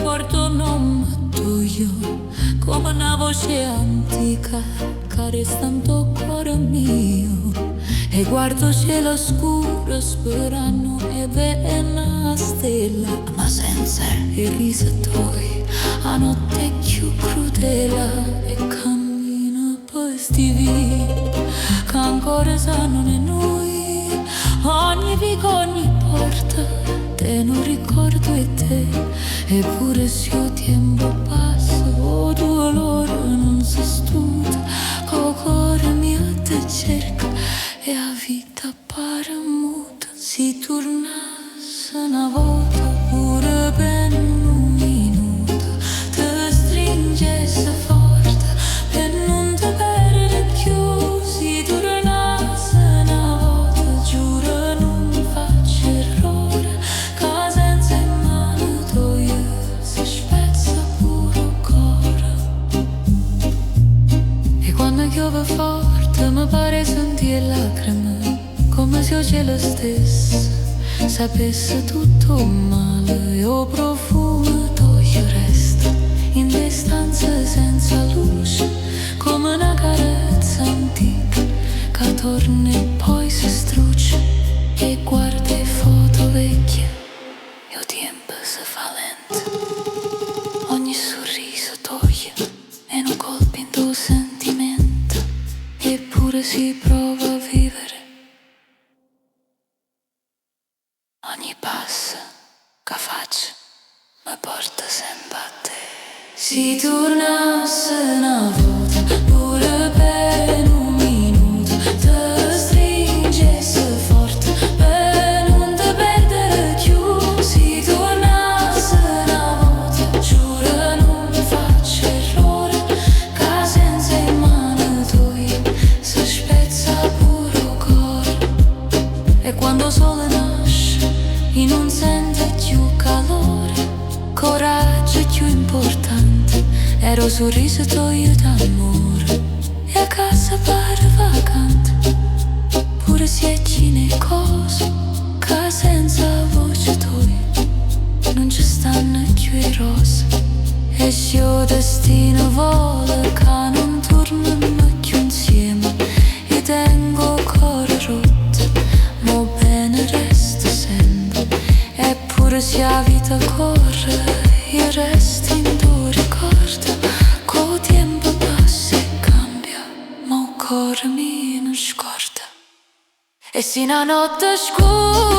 porto un nome tuyo, come una voce antica che resta in tuo cuore mio. E guardo cielo scuro sperando e vedo una stella, ma senza il riso tuoi, a notte è più crudele. E cammino per sti vie che ancora sanno di noi, ogni vico, ogni porta te non ricordo e te. Eppure se il tempo passa, o dolore non si studia, il cuore mio te cerca e la vita pare muta. Si tornasse una volta pure per un minuto, te stringesse forte per non te perdere più. Si tornasse una volta, giuro non faccio errore, che senza in mano tua si spezza pure il cuore. E quando piove forte mi pare sentire lacrime, come se il cielo stesso sapesse tutto male. E il profumo tuo resta in le stanze senza luce, come una carezza antica che torna e poi si struce. E guarda le foto vecchie e il tempo si fa lento, ogni sorriso toglie e un colpo in tuo sentimento. Eppure si prova a vivere, ogni passo che faccio mi porta sempre a te. Si tornasse una volta pure per un minuto, te stringesse forte per non te perdere più. Si tornasse una volta, giuro non faccio errore, che senza in mano tua si spezza pure il cuore. E quando il sole nasce e non sente più calore, coraggio è più importante, era il sorriso tuo d'amore. E a casa pare vacante, pure se è cine cose, che senza voce tua non ci stanno più i rose. E se il destino vuole che non torniamo più insieme, io tengo il cuore rotto, ma bene resta sempre. Eppure se la vita corre, io resto in tuo ricordo, col tempo passa e cambia, ma il cuore mio non scorda. E se una notte scura